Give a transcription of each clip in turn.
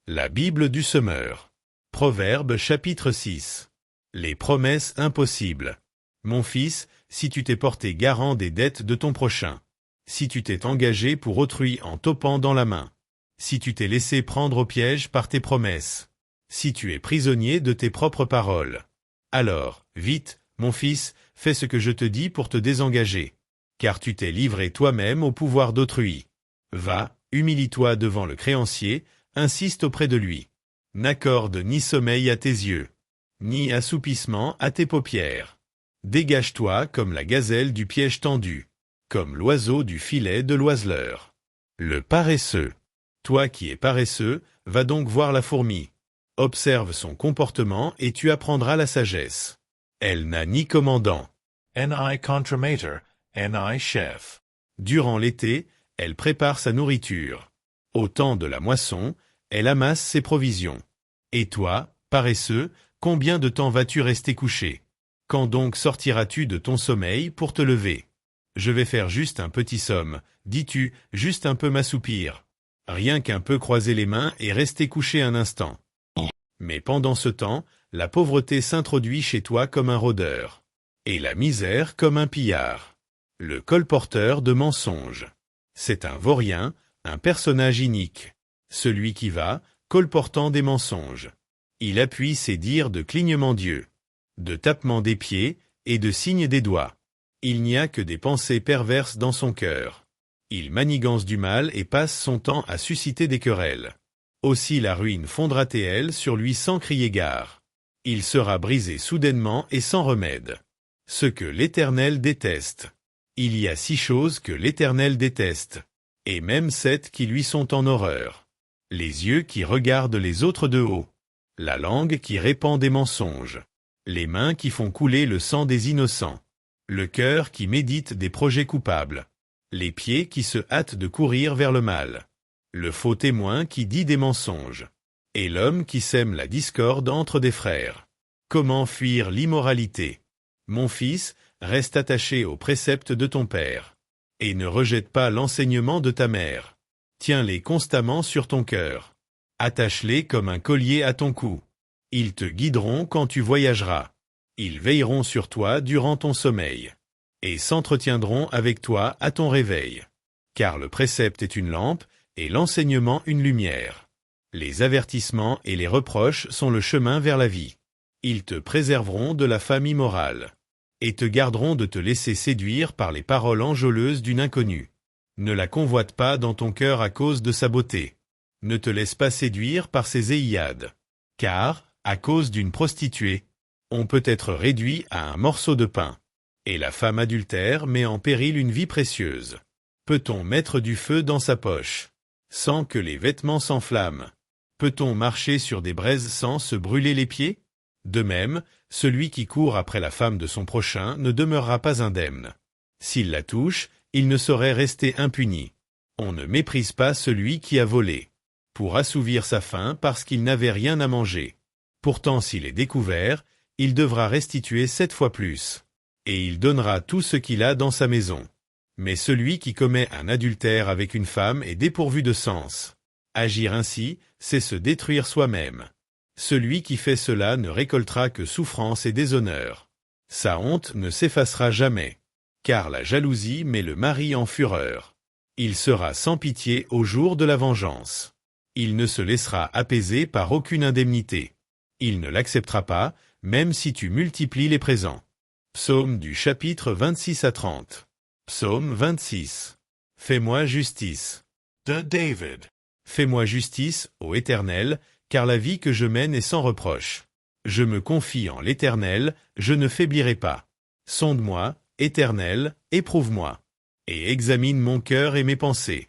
La Bible du semeur. Proverbes chapitre 6. Les promesses impossibles. Mon fils, si tu t'es porté garant des dettes de ton prochain, si tu t'es engagé pour autrui en topant dans la main, si tu t'es laissé prendre au piège par tes promesses, si tu es prisonnier de tes propres paroles, alors, vite, mon fils, fais ce que je te dis pour te désengager, car tu t'es livré toi-même au pouvoir d'autrui. Va, humilie-toi devant le créancier, insiste auprès de lui. N'accorde ni sommeil à tes yeux, ni assoupissement à tes paupières. Dégage-toi comme la gazelle du piège tendu, comme l'oiseau du filet de l'oiseleur. Le paresseux. Toi qui es paresseux, va donc voir la fourmi. Observe son comportement et tu apprendras la sagesse. Elle n'a ni commandant, ni contremator, ni chef. Durant l'été, elle prépare sa nourriture. Au temps de la moisson, elle amasse ses provisions. Et toi, paresseux, combien de temps vas-tu rester couché? Quand donc sortiras-tu de ton sommeil pour te lever? Je vais faire juste un petit somme, dis-tu, juste un peu m'assoupir. Rien qu'un peu croiser les mains et rester couché un instant. Mais pendant ce temps, la pauvreté s'introduit chez toi comme un rôdeur, et la misère comme un pillard. Le colporteur de mensonges. C'est un vaurien, un personnage inique. Celui qui va, colportant des mensonges. Il appuie ses dires de clignement d'yeux, de tapement des pieds et de signes des doigts. Il n'y a que des pensées perverses dans son cœur. Il manigance du mal et passe son temps à susciter des querelles. Aussi la ruine fondra-t-elle sur lui sans crier gare. Il sera brisé soudainement et sans remède. Ce que l'Éternel déteste. Il y a 6 choses que l'Éternel déteste, et même 7 qui lui sont en horreur. Les yeux qui regardent les autres de haut, la langue qui répand des mensonges, les mains qui font couler le sang des innocents, le cœur qui médite des projets coupables, les pieds qui se hâtent de courir vers le mal, le faux témoin qui dit des mensonges, et l'homme qui sème la discorde entre des frères. Comment fuir l'immoralité? Mon fils, reste attaché aux préceptes de ton père, et ne rejette pas l'enseignement de ta mère. Tiens-les constamment sur ton cœur. Attache-les comme un collier à ton cou. Ils te guideront quand tu voyageras. Ils veilleront sur toi durant ton sommeil, et s'entretiendront avec toi à ton réveil. Car le précepte est une lampe, et l'enseignement une lumière. Les avertissements et les reproches sont le chemin vers la vie. Ils te préserveront de la femme immorale, et te garderont de te laisser séduire par les paroles enjôleuses d'une inconnue. Ne la convoite pas dans ton cœur à cause de sa beauté. Ne te laisse pas séduire par ses éillades. Car, à cause d'une prostituée, on peut être réduit à un morceau de pain. Et la femme adultère met en péril une vie précieuse. Peut-on mettre du feu dans sa poche, sans que les vêtements s'enflamment? Peut-on marcher sur des braises sans se brûler les pieds? De même, celui qui court après la femme de son prochain ne demeurera pas indemne. S'il la touche, il ne saurait rester impuni. On ne méprise pas celui qui a volé, pour assouvir sa faim parce qu'il n'avait rien à manger. Pourtant s'il est découvert, il devra restituer 7 fois plus, et il donnera tout ce qu'il a dans sa maison. Mais celui qui commet un adultère avec une femme est dépourvu de sens. Agir ainsi, c'est se détruire soi-même. Celui qui fait cela ne récoltera que souffrance et déshonneur. Sa honte ne s'effacera jamais, car la jalousie met le mari en fureur. Il sera sans pitié au jour de la vengeance. Il ne se laissera apaiser par aucune indemnité. Il ne l'acceptera pas, même si tu multiplies les présents. Psaume du chapitre 26 à 30. Psaume 26. Fais-moi justice. De David. Fais-moi justice, ô Éternel, car la vie que je mène est sans reproche. Je me confie en l'Éternel, je ne faiblirai pas. Sonde-moi, Éternel, éprouve-moi, et examine mon cœur et mes pensées.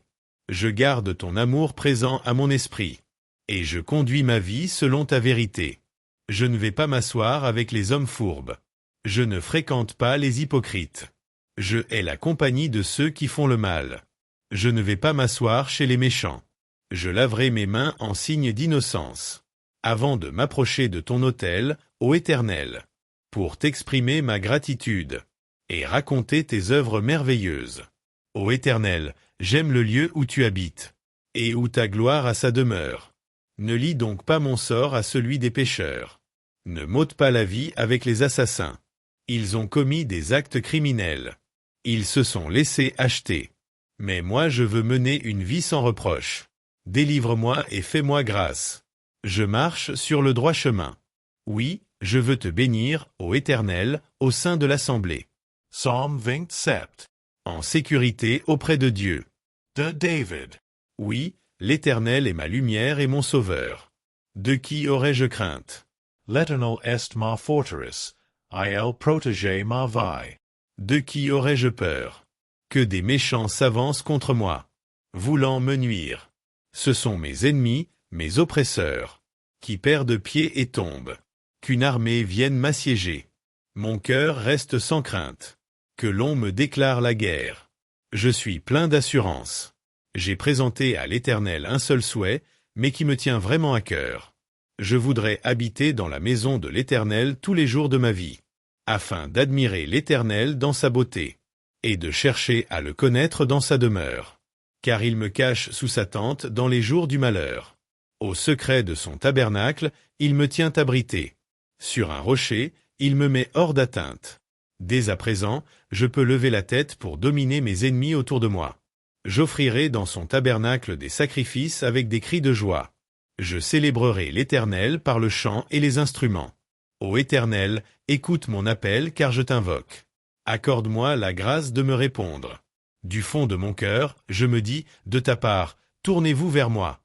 Je garde ton amour présent à mon esprit, et je conduis ma vie selon ta vérité. Je ne vais pas m'asseoir avec les hommes fourbes. Je ne fréquente pas les hypocrites. Je hais la compagnie de ceux qui font le mal. Je ne vais pas m'asseoir chez les méchants. Je laverai mes mains en signe d'innocence, avant de m'approcher de ton autel, ô Éternel, pour t'exprimer ma gratitude, et raconter tes œuvres merveilleuses. Ô Éternel, j'aime le lieu où tu habites, et où ta gloire a sa demeure. Ne lie donc pas mon sort à celui des pécheurs. Ne m'ôte pas la vie avec les assassins. Ils ont commis des actes criminels. Ils se sont laissés acheter. Mais moi je veux mener une vie sans reproche. Délivre-moi et fais-moi grâce. Je marche sur le droit chemin. Oui, je veux te bénir, ô Éternel, au sein de l'assemblée. Psalm 27. En sécurité auprès de Dieu. De David. Oui, l'Éternel est ma lumière et mon sauveur. De qui aurais-je crainte? L'Éternel est ma forteresse, il protège ma vie. De qui aurais-je peur? Que des méchants s'avancent contre moi, voulant me nuire. Ce sont mes ennemis, mes oppresseurs, qui perdent pied et tombent. Qu'une armée vienne m'assiéger. Mon cœur reste sans crainte. Que l'on me déclare la guerre. Je suis plein d'assurance. J'ai présenté à l'Éternel un seul souhait, mais qui me tient vraiment à cœur. Je voudrais habiter dans la maison de l'Éternel tous les jours de ma vie, afin d'admirer l'Éternel dans sa beauté, et de chercher à le connaître dans sa demeure. Car il me cache sous sa tente dans les jours du malheur. Au secret de son tabernacle, il me tient abrité. Sur un rocher, il me met hors d'atteinte. Dès à présent, je peux lever la tête pour dominer mes ennemis autour de moi. J'offrirai dans son tabernacle des sacrifices avec des cris de joie. Je célébrerai l'Éternel par le chant et les instruments. Ô Éternel, écoute mon appel car je t'invoque. Accorde-moi la grâce de me répondre. Du fond de mon cœur, je me dis, de ta part, tournez-vous vers moi.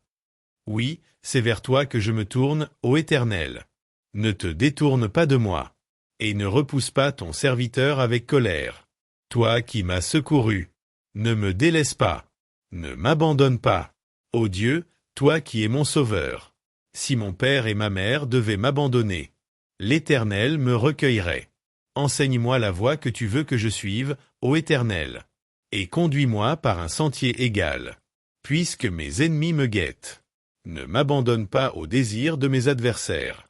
Oui, c'est vers toi que je me tourne, ô Éternel. Ne te détourne pas de moi, et ne repousse pas ton serviteur avec colère. Toi qui m'as secouru, ne me délaisse pas, ne m'abandonne pas. Ô Dieu, toi qui es mon sauveur. Si mon père et ma mère devaient m'abandonner, l'Éternel me recueillerait. Enseigne-moi la voie que tu veux que je suive, ô Éternel, et conduis-moi par un sentier égal, puisque mes ennemis me guettent. Ne m'abandonne pas au désir de mes adversaires.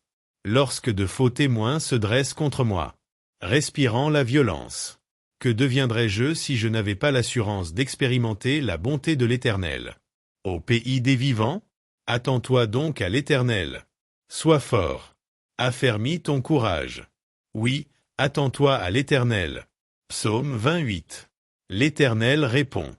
Lorsque de faux témoins se dressent contre moi, respirant la violence. Que deviendrais-je si je n'avais pas l'assurance d'expérimenter la bonté de l'Éternel? Au pays des vivants, attends-toi donc à l'Éternel. Sois fort. Affermis ton courage. Oui, attends-toi à l'Éternel. Psaume 28. L'Éternel répond.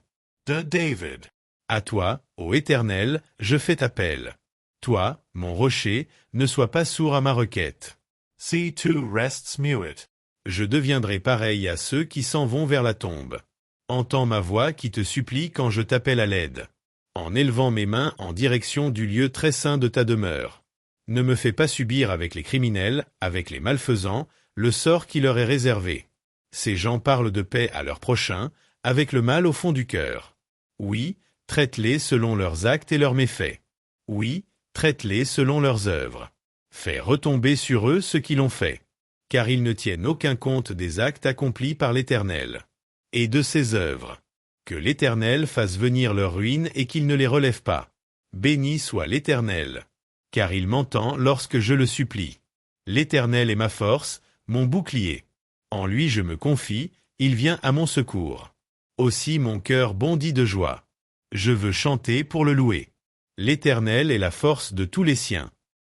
De David. À toi, ô Éternel, je fais appel. Toi, mon rocher, ne sois pas sourd à ma requête. See tu rests mute. Je deviendrai pareil à ceux qui s'en vont vers la tombe. Entends ma voix qui te supplie quand je t'appelle à l'aide, en élevant mes mains en direction du lieu très saint de ta demeure. Ne me fais pas subir avec les criminels, avec les malfaisants, le sort qui leur est réservé. Ces gens parlent de paix à leurs prochains, avec le mal au fond du cœur. Oui, traite-les selon leurs actes et leurs méfaits. Oui, traite-les selon leurs œuvres. Fais retomber sur eux ce qu'ils ont fait, car ils ne tiennent aucun compte des actes accomplis par l'Éternel, et de ses œuvres. Que l'Éternel fasse venir leur ruine et qu'il ne les relève pas. Béni soit l'Éternel, car il m'entend lorsque je le supplie. L'Éternel est ma force, mon bouclier. En lui je me confie, il vient à mon secours. Aussi mon cœur bondit de joie. Je veux chanter pour le louer. L'Éternel est la force de tous les siens.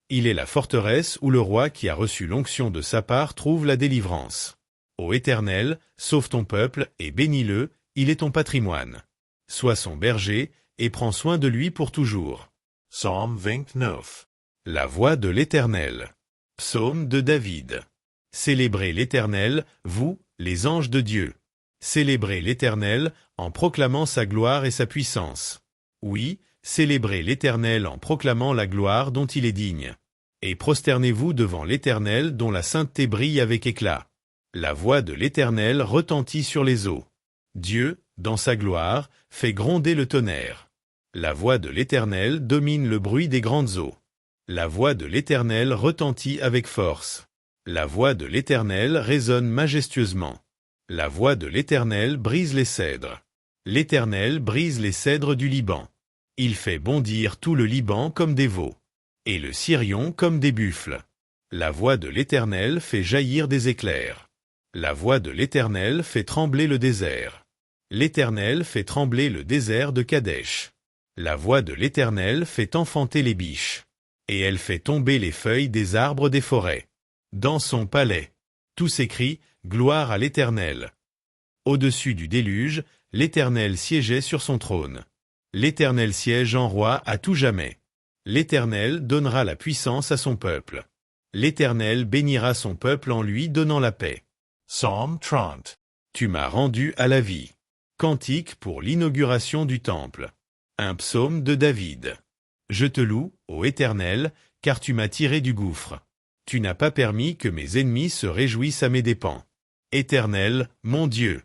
Il est la forteresse où le roi qui a reçu l'onction de sa part trouve la délivrance. Ô Éternel, sauve ton peuple et bénis-le, il est ton patrimoine. Sois son berger et prends soin de lui pour toujours. Psalm 29. La voix de l'Éternel. Psaume de David. Célébrez l'Éternel, vous, les anges de Dieu. Célébrez l'Éternel en proclamant sa gloire et sa puissance. Oui, célébrez l'Éternel en proclamant la gloire dont il est digne. Et prosternez-vous devant l'Éternel dont la sainteté brille avec éclat. La voix de l'Éternel retentit sur les eaux. Dieu, dans sa gloire, fait gronder le tonnerre. La voix de l'Éternel domine le bruit des grandes eaux. La voix de l'Éternel retentit avec force. La voix de l'Éternel résonne majestueusement. La voix de l'Éternel brise les cèdres. L'Éternel brise les cèdres du Liban. Il fait bondir tout le Liban comme des veaux, et le Sirion comme des buffles. La voix de l'Éternel fait jaillir des éclairs. La voix de l'Éternel fait trembler le désert. L'Éternel fait trembler le désert de Kadesh. La voix de l'Éternel fait enfanter les biches. et elle fait tomber les feuilles des arbres des forêts. Dans son palais, tous écrient « Gloire à l'Éternel ». Au-dessus du déluge, l'Éternel siégeait sur son trône. L'Éternel siège en roi à tout jamais. L'Éternel donnera la puissance à son peuple. L'Éternel bénira son peuple en lui donnant la paix. Psalm 30. Tu m'as rendu à la vie. Cantique pour l'inauguration du temple. Un psaume de David. Je te loue, ô Éternel, car tu m'as tiré du gouffre. Tu n'as pas permis que mes ennemis se réjouissent à mes dépens. Éternel, mon Dieu,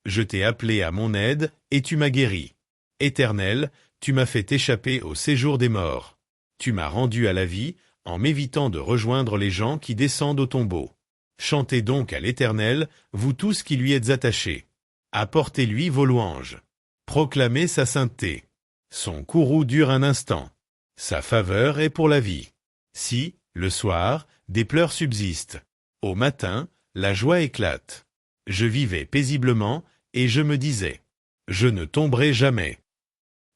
je t'ai appelé à mon aide, et tu m'as guéri. Éternel, tu m'as fait échapper au séjour des morts. Tu m'as rendu à la vie, en m'évitant de rejoindre les gens qui descendent au tombeau. Chantez donc à l'Éternel, vous tous qui lui êtes attachés. Apportez-lui vos louanges. Proclamez sa sainteté. Son courroux dure un instant. Sa faveur est pour la vie. Si, le soir, des pleurs subsistent. Au matin, la joie éclate. Je vivais paisiblement, et je me disais, je ne tomberai jamais.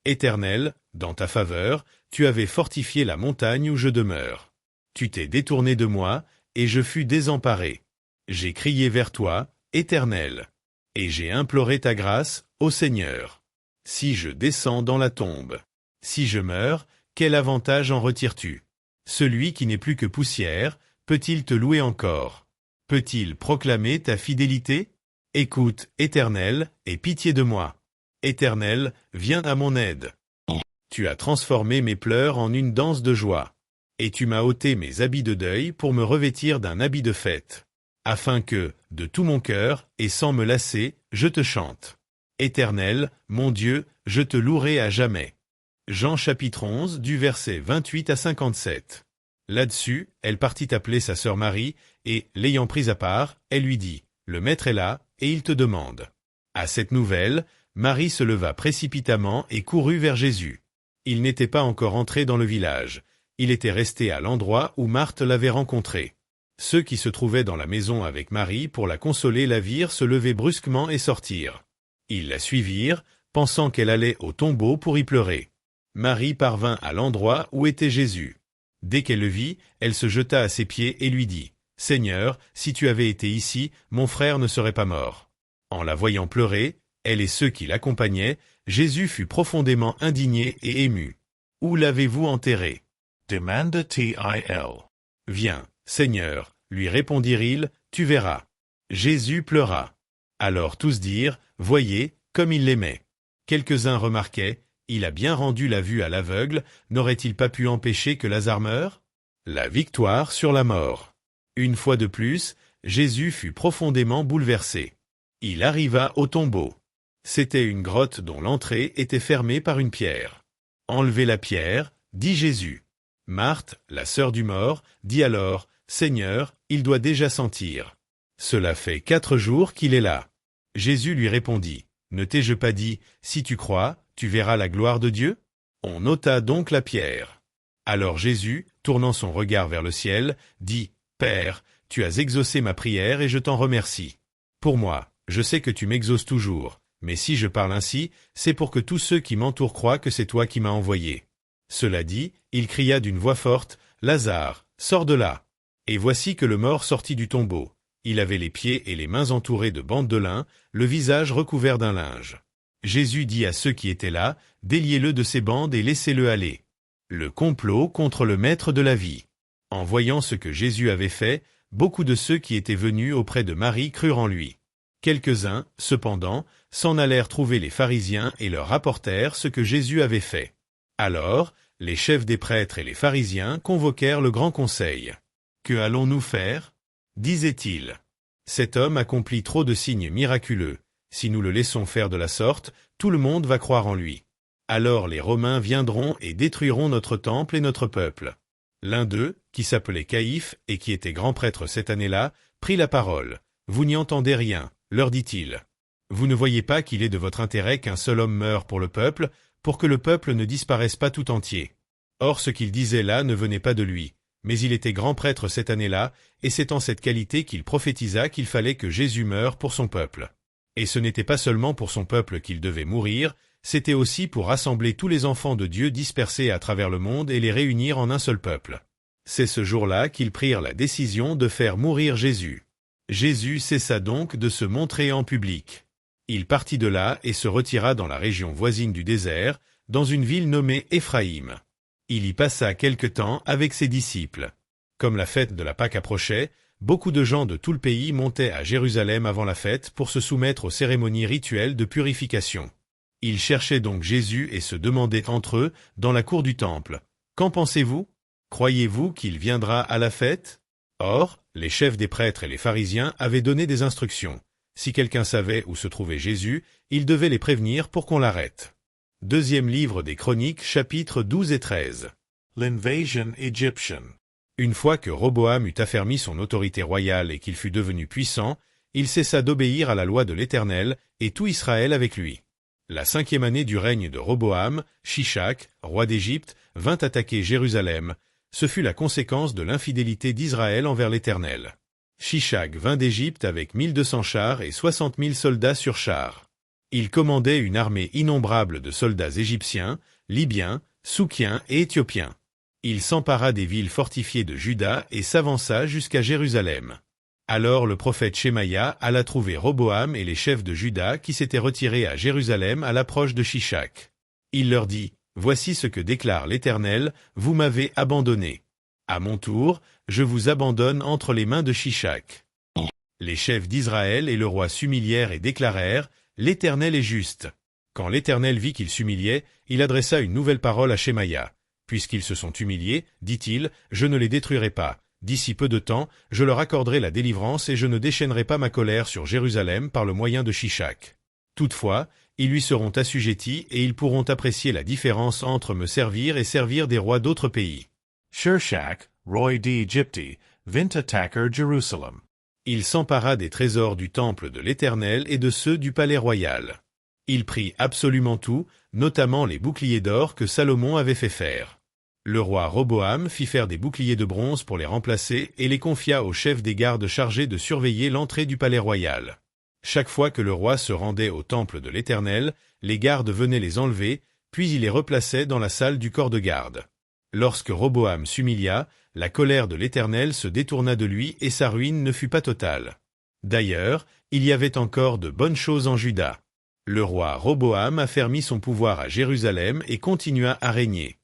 Éternel, dans ta faveur, tu avais fortifié la montagne où je demeure. Tu t'es détourné de moi, et je fus désemparé. J'ai crié vers toi, Éternel, et j'ai imploré ta grâce, ô Seigneur. Si je descends dans la tombe, si je meurs, quel avantage en retires-tu? Celui qui n'est plus que poussière, peut-il te louer encore? Peut-il proclamer ta fidélité? Écoute, Éternel, aie pitié de moi. Éternel, viens à mon aide. Tu as transformé mes pleurs en une danse de joie. Et tu m'as ôté mes habits de deuil pour me revêtir d'un habit de fête, afin que, de tout mon cœur, et sans me lasser, je te chante. Éternel, mon Dieu, je te louerai à jamais. Jean chapitre 11 du verset 28 à 57. Là-dessus, elle partit appeler sa sœur Marie, et, l'ayant prise à part, elle lui dit, « Le maître est là, et il te demande. » À cette nouvelle, Marie se leva précipitamment et courut vers Jésus. Il n'était pas encore entré dans le village. Il était resté à l'endroit où Marthe l'avait rencontré. Ceux qui se trouvaient dans la maison avec Marie pour la consoler la virent se lever brusquement et sortir. Ils la suivirent, pensant qu'elle allait au tombeau pour y pleurer. Marie parvint à l'endroit où était Jésus. Dès qu'elle le vit, elle se jeta à ses pieds et lui dit, « Seigneur, si tu avais été ici, mon frère ne serait pas mort. » En la voyant pleurer, elle et ceux qui l'accompagnaient, Jésus fut profondément indigné et ému. « Où l'avez-vous enterré ?» demanda-t-il. « Viens, Seigneur, lui répondirent-ils, tu verras. » Jésus pleura. Alors tous dirent, « Voyez, comme il l'aimait. » Quelques-uns remarquaient, « Il a bien rendu la vue à l'aveugle, n'aurait-il pas pu empêcher que Lazare meure ?» La victoire sur la mort. Une fois de plus, Jésus fut profondément bouleversé. Il arriva au tombeau. C'était une grotte dont l'entrée était fermée par une pierre. « Enlevez la pierre, » dit Jésus. Marthe, la sœur du mort, dit alors, « Seigneur, il doit déjà sentir. Cela fait 4 jours qu'il est là. » Jésus lui répondit, « Ne t'ai-je pas dit, si tu crois, tu verras la gloire de Dieu ?» On ôta donc la pierre. Alors Jésus, tournant son regard vers le ciel, dit, « Père, tu as exaucé ma prière et je t'en remercie. Pour moi, je sais que tu m'exauces toujours, mais si je parle ainsi, c'est pour que tous ceux qui m'entourent croient que c'est toi qui m'as envoyé. » Cela dit, il cria d'une voix forte, « Lazare, sors de là !» Et voici que le mort sortit du tombeau. Il avait les pieds et les mains entourés de bandes de lin, le visage recouvert d'un linge. Jésus dit à ceux qui étaient là, « Déliez-le de ses bandes et laissez-le aller. » Le complot contre le maître de la vie. En voyant ce que Jésus avait fait, beaucoup de ceux qui étaient venus auprès de Marie crurent en lui. Quelques-uns, cependant, s'en allèrent trouver les pharisiens et leur rapportèrent ce que Jésus avait fait. Alors, les chefs des prêtres et les pharisiens convoquèrent le grand conseil. « Que allons-nous faire ?» disaient-ils. « Cet homme accomplit trop de signes miraculeux. Si nous le laissons faire de la sorte, tout le monde va croire en lui. Alors les Romains viendront et détruiront notre temple et notre peuple. » L'un d'eux, qui s'appelait Caïphe et qui était grand prêtre cette année-là, prit la parole. « Vous n'y entendez rien, leur dit-il. Vous ne voyez pas qu'il est de votre intérêt qu'un seul homme meure pour que le peuple ne disparaisse pas tout entier. Or ce qu'il disait là ne venait pas de lui, mais il était grand prêtre cette année-là, et c'est en cette qualité qu'il prophétisa qu'il fallait que Jésus meure pour son peuple. Et ce n'était pas seulement pour son peuple qu'il devait mourir, c'était aussi pour rassembler tous les enfants de Dieu dispersés à travers le monde et les réunir en un seul peuple. C'est ce jour-là qu'ils prirent la décision de faire mourir Jésus. Jésus cessa donc de se montrer en public. Il partit de là et se retira dans la région voisine du désert, dans une ville nommée Éphraïm. Il y passa quelque temps avec ses disciples. Comme la fête de la Pâque approchait, beaucoup de gens de tout le pays montaient à Jérusalem avant la fête pour se soumettre aux cérémonies rituelles de purification. Ils cherchaient donc Jésus et se demandaient entre eux, dans la cour du temple, « Qu'en pensez-vous ? Croyez-vous qu'il viendra à la fête ?» Or, les chefs des prêtres et les pharisiens avaient donné des instructions. Si quelqu'un savait où se trouvait Jésus, il devait les prévenir pour qu'on l'arrête. Deuxième livre des Chroniques, chapitres 12 et 13. L'invasion Egyptian. Une fois que Roboam eut affermi son autorité royale et qu'il fut devenu puissant, il cessa d'obéir à la loi de l'Éternel, et tout Israël avec lui. La 5e année du règne de Roboam, Shishak, roi d'Égypte, vint attaquer Jérusalem. Ce fut la conséquence de l'infidélité d'Israël envers l'Éternel. Shishak vint d'Égypte avec 1200 chars et 60 000 soldats sur chars. Il commandait une armée innombrable de soldats égyptiens, libyens, soukiens et éthiopiens. Il s'empara des villes fortifiées de Juda et s'avança jusqu'à Jérusalem. Alors le prophète Shemaïa alla trouver Roboam et les chefs de Juda qui s'étaient retirés à Jérusalem à l'approche de Shishak. Il leur dit, « Voici ce que déclare l'Éternel, vous m'avez abandonné. À mon tour, je vous abandonne entre les mains de Shishak. » Les chefs d'Israël et le roi s'humilièrent et déclarèrent, « L'Éternel est juste. » Quand l'Éternel vit qu'ils s'humiliaient, il adressa une nouvelle parole à Shemaïa. « Puisqu'ils se sont humiliés, dit-il, je ne les détruirai pas. D'ici peu de temps, je leur accorderai la délivrance et je ne déchaînerai pas ma colère sur Jérusalem par le moyen de Shishak. Toutefois, ils lui seront assujettis et ils pourront apprécier la différence entre me servir et servir des rois d'autres pays. » Shishak, roi d'Égypte, vint attaquer Jérusalem. Il s'empara des trésors du temple de l'Éternel et de ceux du palais royal. Il prit absolument tout, notamment les boucliers d'or que Salomon avait fait faire. Le roi Roboam fit faire des boucliers de bronze pour les remplacer et les confia au chef des gardes chargés de surveiller l'entrée du palais royal. Chaque fois que le roi se rendait au temple de l'Éternel, les gardes venaient les enlever, puis il les replaçait dans la salle du corps de garde. Lorsque Roboam s'humilia, la colère de l'Éternel se détourna de lui et sa ruine ne fut pas totale. D'ailleurs, il y avait encore de bonnes choses en Juda. Le roi Roboam affermit son pouvoir à Jérusalem et continua à régner.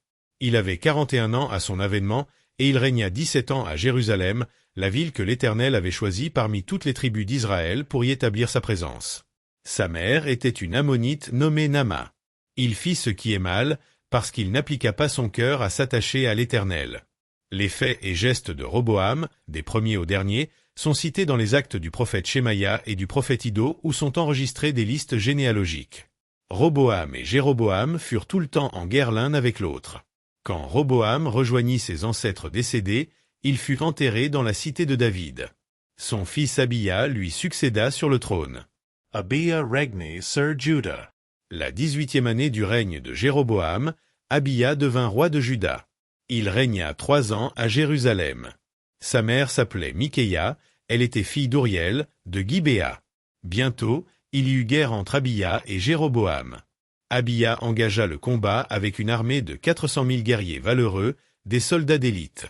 Il avait 41 ans à son avènement, et il régna 17 ans à Jérusalem, la ville que l'Éternel avait choisie parmi toutes les tribus d'Israël pour y établir sa présence. Sa mère était une Ammonite nommée Nama. Il fit ce qui est mal, parce qu'il n'appliqua pas son cœur à s'attacher à l'Éternel. Les faits et gestes de Roboam, des premiers aux derniers, sont cités dans les actes du prophète Shemaïa et du prophète Iddo où sont enregistrées des listes généalogiques. Roboam et Jéroboam furent tout le temps en guerre l'un avec l'autre. Quand Roboam rejoignit ses ancêtres décédés, il fut enterré dans la cité de David. Son fils Abia lui succéda sur le trône. Abia regni sur Juda. La 18e année du règne de Jéroboam, Abia devint roi de Juda. Il régna 3 ans à Jérusalem. Sa mère s'appelait Michéia, elle était fille d'Uriel, de Gibéa. Bientôt, il y eut guerre entre Abia et Jéroboam. Abia engagea le combat avec une armée de 400 000 guerriers valeureux, des soldats d'élite.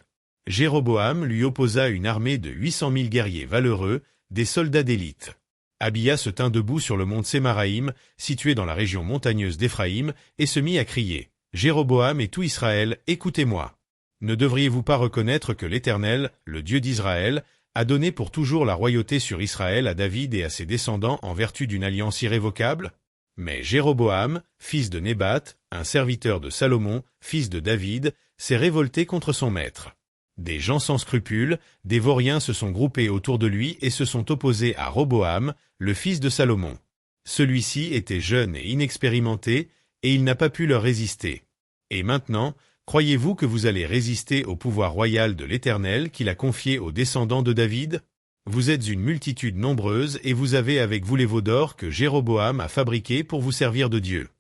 Jéroboam lui opposa une armée de 800 000 guerriers valeureux, des soldats d'élite. Abia se tint debout sur le mont Sémaraïm, situé dans la région montagneuse d'Éphraïm, et se mit à crier, « Jéroboam et tout Israël, écoutez-moi. Ne devriez-vous pas reconnaître que l'Éternel, le Dieu d'Israël, a donné pour toujours la royauté sur Israël à David et à ses descendants en vertu d'une alliance irrévocable ? Mais Jéroboam, fils de Nébat, un serviteur de Salomon, fils de David, s'est révolté contre son maître. Des gens sans scrupules, des vauriens se sont groupés autour de lui et se sont opposés à Roboam, le fils de Salomon. Celui-ci était jeune et inexpérimenté, et il n'a pas pu leur résister. Et maintenant, croyez-vous que vous allez résister au pouvoir royal de l'Éternel qu'il a confié aux descendants de David ? Vous êtes une multitude nombreuse et vous avez avec vous les veaux d'or que Jéroboam a fabriqués pour vous servir de Dieu.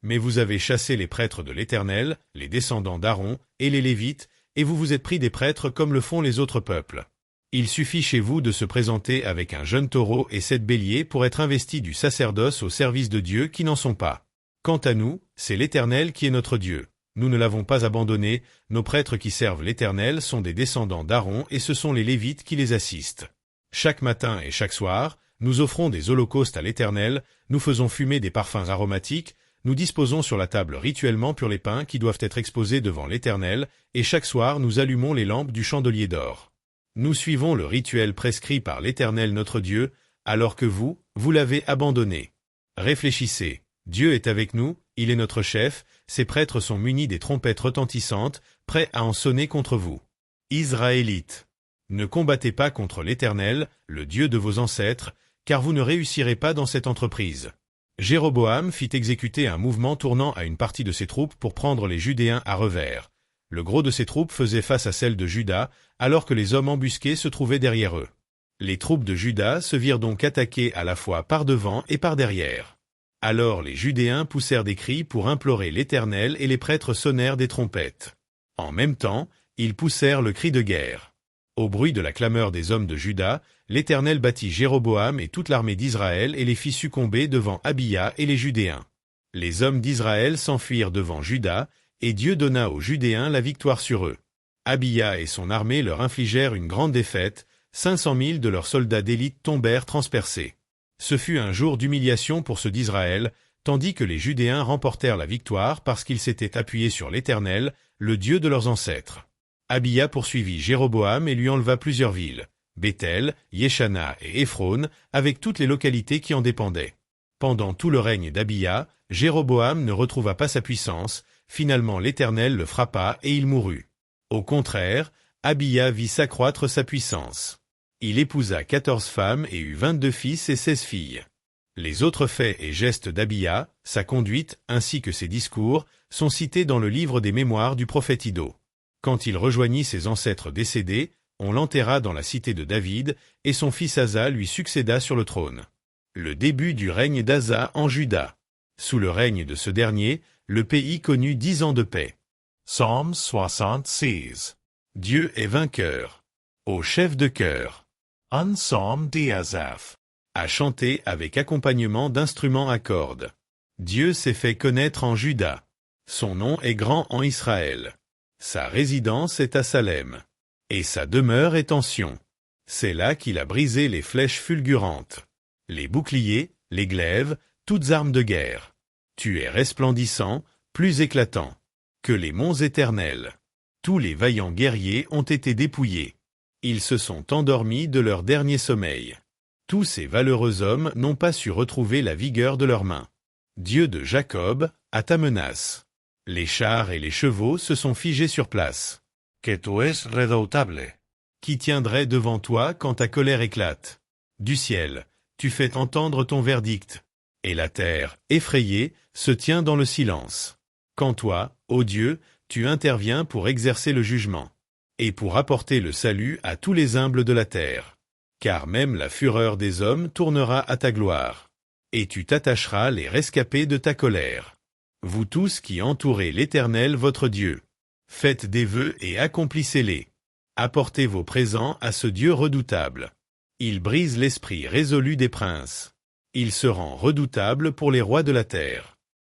Mais vous avez chassé les prêtres de l'Éternel, les descendants d'Aaron, et les Lévites, et vous vous êtes pris des prêtres comme le font les autres peuples. Il suffit chez vous de se présenter avec un jeune taureau et 7 béliers pour être investi du sacerdoce au service de Dieu qui n'en sont pas. Quant à nous, c'est l'Éternel qui est notre Dieu. Nous ne l'avons pas abandonné, nos prêtres qui servent l'Éternel sont des descendants d'Aaron et ce sont les Lévites qui les assistent. Chaque matin et chaque soir, nous offrons des holocaustes à l'Éternel, nous faisons fumer des parfums aromatiques, nous disposons sur la table rituellement pour les pains qui doivent être exposés devant l'Éternel, et chaque soir nous allumons les lampes du chandelier d'or. Nous suivons le rituel prescrit par l'Éternel notre Dieu, alors que vous l'avez abandonné. Réfléchissez, Dieu est avec nous, il est notre chef, ses prêtres sont munis des trompettes retentissantes, prêts à en sonner contre vous. Israélites, ne combattez pas contre l'Éternel, le Dieu de vos ancêtres, car vous ne réussirez pas dans cette entreprise. Jéroboam fit exécuter un mouvement tournant à une partie de ses troupes pour prendre les Judéens à revers. Le gros de ses troupes faisait face à celles de Juda, alors que les hommes embusqués se trouvaient derrière eux. Les troupes de Juda se virent donc attaquées à la fois par devant et par derrière. Alors les Judéens poussèrent des cris pour implorer l'Éternel et les prêtres sonnèrent des trompettes. En même temps, ils poussèrent le cri de guerre. Au bruit de la clameur des hommes de Juda, l'Éternel battit Jéroboam et toute l'armée d'Israël et les fit succomber devant Abia et les Judéens. Les hommes d'Israël s'enfuirent devant Juda, et Dieu donna aux Judéens la victoire sur eux. Abia et son armée leur infligèrent une grande défaite, 500 000 de leurs soldats d'élite tombèrent transpercés. Ce fut un jour d'humiliation pour ceux d'Israël, tandis que les Judéens remportèrent la victoire parce qu'ils s'étaient appuyés sur l'Éternel, le Dieu de leurs ancêtres. Abia poursuivit Jéroboam et lui enleva plusieurs villes, Béthel, Yeshana et Éphron, avec toutes les localités qui en dépendaient. Pendant tout le règne d'Abia, Jéroboam ne retrouva pas sa puissance, finalement l'Éternel le frappa et il mourut. Au contraire, Abia vit s'accroître sa puissance. Il épousa 14 femmes et eut 22 fils et 16 filles. Les autres faits et gestes d'Abia, sa conduite ainsi que ses discours, sont cités dans le livre des mémoires du prophète Iddo. Quand il rejoignit ses ancêtres décédés, on l'enterra dans la cité de David, et son fils Asa lui succéda sur le trône. Le début du règne d'Asa en Juda. Sous le règne de ce dernier, le pays connut 10 ans de paix. Psalm 66. Dieu est vainqueur. Au chef de chœur. Un psaume d'Asaph. À chanter avec accompagnement d'instruments à cordes. Dieu s'est fait connaître en Juda. Son nom est grand en Israël. Sa résidence est à Salem. Et sa demeure est en Sion. C'est là qu'il a brisé les flèches fulgurantes, les boucliers, les glaives, toutes armes de guerre. Tu es resplendissant, plus éclatant que les monts éternels. Tous les vaillants guerriers ont été dépouillés. Ils se sont endormis de leur dernier sommeil. Tous ces valeureux hommes n'ont pas su retrouver la vigueur de leurs mains. Dieu de Jacob, à ta menace. Les chars et les chevaux se sont figés sur place. Que tu es redoutable. Qui tiendrait devant toi quand ta colère éclate? Du ciel, tu fais entendre ton verdict. Et la terre, effrayée, se tient dans le silence. Quand toi, ô Dieu, tu interviens pour exercer le jugement. Et pour apporter le salut à tous les humbles de la terre. Car même la fureur des hommes tournera à ta gloire. Et tu t'attacheras les rescapés de ta colère. Vous tous qui entourez l'Éternel votre Dieu. Faites des vœux et accomplissez-les. Apportez vos présents à ce Dieu redoutable. Il brise l'esprit résolu des princes. Il se rend redoutable pour les rois de la terre.